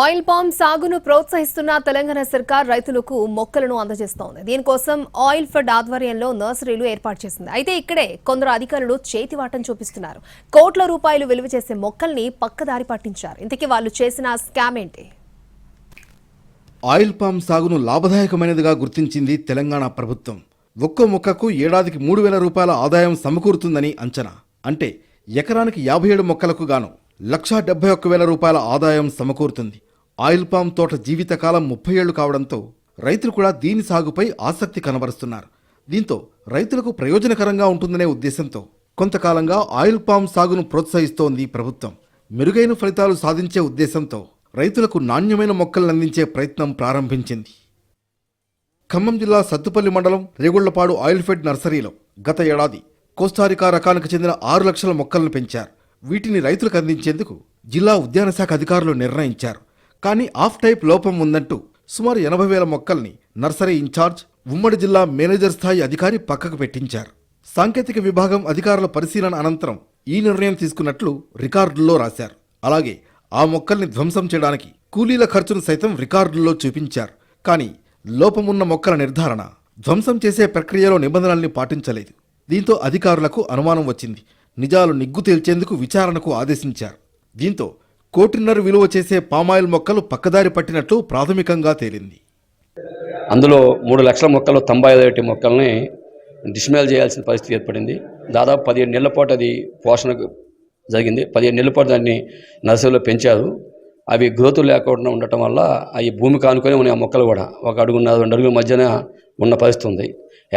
Oil palm సాగును ప్రోత్సహిస్తున్న తెలంగాణ సర్కార్ రైతులకు మొక్కలను అందజేస్తోంది. దీనికోసం ఆయిల్ ఫెడ్ ఆధ్వర్యంలో నర్సరీలు ఏర్పాటు చేసింది. అయితే ఇక్కడే కొందరు అధికారులు చేతివాటం చూపిస్తున్నారు. కోట్ల రూపాయలు విలువ చేసే మొక్కల్ని పక్కదారి పట్టించారు. ఇంతకీ వాళ్ళు చేసిన స్కామ్ ఏంటి? ఆయిల్ పామ్ సాగును లాభదాయకమైనదిగా గుర్తించింది తెలంగాణ ప్రభుత్వం. ఒక్కో మొక్కకు ఏడాదికి 3,000 రూపాయల ఆదాయం సమకూరుతుందని అంచనా. అంటే ఎకరానికి 57 మొక్కలకు గాను 1,71,000 రూపాయల ఆదాయం సమకూరుతుంది. ఆయిల్ పామ్ తోట జీవితకాలం 30 ఏళ్లు కావడంతో రైతులు కూడా దీని సాగుపై ఆసక్తి కనబరుస్తున్నారు. దీంతో రైతులకు ప్రయోజనకరంగా ఉంటుందనే ఉద్దేశంతో కొంతకాలంగా ఆయిల్ పామ్ సాగును ప్రోత్సహిస్తోంది ప్రభుత్వం. మెరుగైన ఫలితాలు సాధించే ఉద్దేశంతో రైతులకు నాణ్యమైన మొక్కలను అందించే ప్రయత్నం ప్రారంభించింది. ఖమ్మం జిల్లా సత్తుపల్లి మండలం రేగుళ్లపాడు ఆయిల్ ఫెడ్ నర్సరీలో గత ఏడాది కోస్టారికా రకానికి చెందిన 6 లక్షల మొక్కలను పెంచారు. వీటిని రైతులకు అందించేందుకు జిల్లా ఉద్యాన శాఖ అధికారులు నిర్ణయించారు. కానీ ఆఫ్ టైప్ లోపం ఉందంటూ సుమారు 80,000 మొక్కల్ని నర్సరీ ఇన్ఛార్జ్ ఉమ్మడి జిల్లా మేనేజర్ స్థాయి అధికారి పక్కకు పెట్టించారు. సాంకేతిక విభాగం అధికారుల పరిశీలన అనంతరం ఈ నిర్ణయం తీసుకున్నట్లు రికార్డుల్లో రాశారు. అలాగే ఆ మొక్కల్ని ధ్వంసం చేయడానికి కూలీల ఖర్చును సైతం రికార్డుల్లో చూపించారు. కానీ లోపమున్న మొక్కల నిర్ధారణ, ధ్వంసం చేసే ప్రక్రియలో నిబంధనల్ని పాటించలేదు. దీంతో అధికారులకు అనుమానం వచ్చింది. నిజాలు నిగ్గు తేల్చేందుకు విచారణకు ఆదేశించారు. దీంతో 1.5 కోటి విలువ చేసే పామాయిల్ మొక్కలు పక్కదారి పట్టినట్లు ప్రాథమికంగా తేలింది. అందులో 3 లక్షల మొక్కలు 95 మొక్కల్ని డిస్మేల్ చేయాల్సిన పరిస్థితి ఏర్పడింది. దాదాపు 17 నెలల పాటు అది పోషణ జరిగింది. 17 నెలల పాటు దాన్ని నర్సరీలో పెంచారు. అవి గ్రోత్ లేకుండా ఉండటం వల్ల అవి భూమికి ఆనుకొని ఉన్న ఆ మొక్కలు కూడా 1 అడుగున్నర 2 అడుగుల మధ్యన ఉన్న పరిస్థితి ఉంది.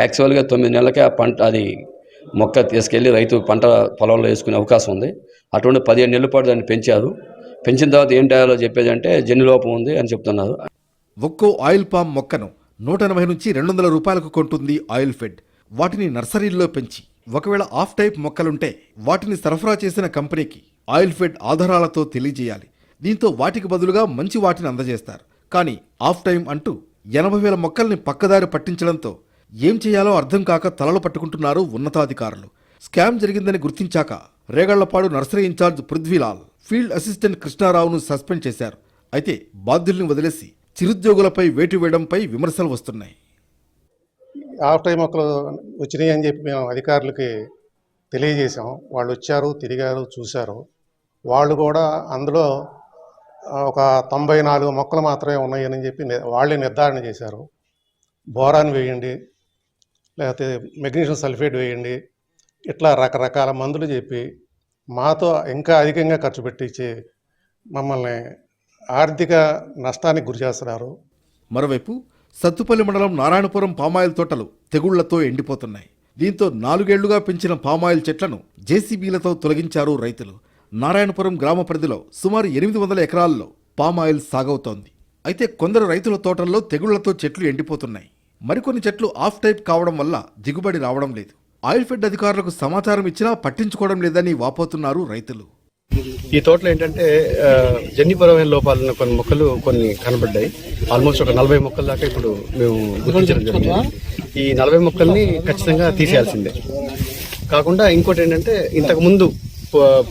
యాక్చువల్గా 9 నెలలకే ఆ పంట అది మొక్క తీసుకెళ్లి రైతు పంట పొలంలో వేసుకునే అవకాశం ఉంది. అటువంటి 17 నెలల పాటు దాన్ని పెంచారు. పెంచిన తర్వాత ఏం చేయాలో చెప్పేది అంటే జన్యులోపం ఉంది అని చెప్తున్నారు. ఒక్కో ఆయిల్ పామ్ మొక్కను 180 నుంచి 200 రూపాయలకు కొంటుంది ఆయిల్ ఫెడ్. వాటిని నర్సరీల్లో పెంచి ఒకవేళ ఆఫ్ టైప్ మొక్కలుంటే వాటిని సరఫరా చేసిన కంపెనీకి ఆయిల్ ఫెడ్ ఆధారాలతో తెలియజేయాలి. దీంతో వాటికి బదులుగా మంచి వాటిని అందజేస్తారు. కానీ ఆఫ్ టైం అంటూ 80,000 మొక్కల్ని పక్కదారి పట్టించడంతో ఏం చేయాలో అర్థం కాక తలలు పట్టుకుంటున్నారు ఉన్నతాధికారులు. స్కామ్ జరిగిందని గుర్తించాక Regallapadu nursery incharge Prithvilal, field assistant కృష్ణారావును సస్పెండ్ చేశారు. అయితే బాధ్యుల్ని వదిలేసి చిరుద్యోగులపై వేటు వేయడంపై విమర్శలు వస్తున్నాయి. ఆఫ్ టైం మొక్కలు వచ్చినాయి అని చెప్పి మేము అధికారులకి తెలియజేశాం. వాళ్ళు వచ్చారు, తిరిగారు, చూశారు. వాళ్ళు కూడా అందులో ఒక 94 మొక్కలు మాత్రమే ఉన్నాయని చెప్పి వాళ్ళే నిర్ధారణ చేశారు. బోరాన్ వేయండి, లేకపోతే మెగ్నీషియం సల్ఫేట్ వేయండి, ఇట్లా రకరకాల మందులు చెప్పి మాతో ఇంకా అధికంగా ఖర్చు పెట్టించి మమ్మల్ని ఆర్థిక నష్టానికి గురి చేస్తున్నారు. మరోవైపు సత్తుపల్లి మండలం నారాయణపురం పామాయిల్ తోటలు తెగుళ్లతో ఎండిపోతున్నాయి. దీంతో 4 ఏళ్లుగా పెంచిన పామాయిల్ చెట్లను జేసీబీలతో తొలగించారు రైతులు. నారాయణపురం గ్రామ పరిధిలో సుమారు 800 ఎకరాల్లో పామాయిల్ సాగవుతోంది. అయితే కొందరు రైతుల తోటల్లో తెగుళ్లతో చెట్లు ఎండిపోతున్నాయి. మరికొన్ని చెట్లు ఆఫ్ టైప్ కావడం వల్ల దిగుబడి రావడం లేదు. ఆయిల్ ఫెడ్ అధికారులకు సమాచారం ఇచ్చినా పట్టించుకోవడం లేదని వాపోతున్నారు రైతులు. ఈ తోటలో ఏంటంటే జన్యుపరమైన లోపాలున్న కొన్ని మొక్కలు కొన్ని కనబడ్డాయి. ఆల్మోస్ట్ ఒక 40 మొక్కల దాకా ఇప్పుడు మేము గుర్తించడం జరిగింది. ఈ 40 మొక్కల్ని ఖచ్చితంగా తీసేయాల్సిందే. కాకుండా ఇంకోటి ఏంటంటే ఇంతకు ముందు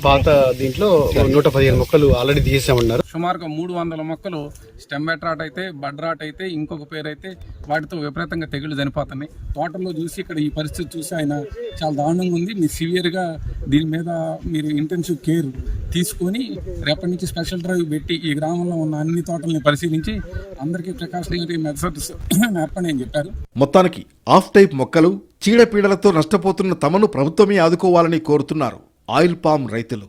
పాత దీంట్లో 115 మొక్కలు ఆల్రెడీ తీసేసామన్నారు. సుమారుగా 300 మొక్కలు స్టెమ్ రాట్ అయితే, బడ్ రాట్ అయితే, ఇంకొక పేరు అయితే వాటితో విపరీతంగా తెగుళ్ళు చనిపోతున్నాయి. తోటలో చూసి ఇక్కడ ఈ పరిస్థితి చూసి ఆయన చాలా దారుణంగా ఉంది. మీరు సివియర్గా దీని మీద మీరు ఇంటెన్సివ్ కేర్ తీసుకొని రేపటి నుంచి స్పెషల్ డ్రైవ్ పెట్టి ఈ గ్రామంలో ఉన్న అన్ని తోటల్ని పరిశీలించి అందరికీ ప్రికాషనరీ మెథడ్స్ నేర్పని అని చెప్పారు. మొత్తానికి ఆఫ్ టైప్ మొక్కలు చీడపీడలతో నష్టపోతున్న తమను ప్రభుత్వమే ఆదుకోవాలని కోరుతున్నారు ఆయిల్ పామ్ రైతులు.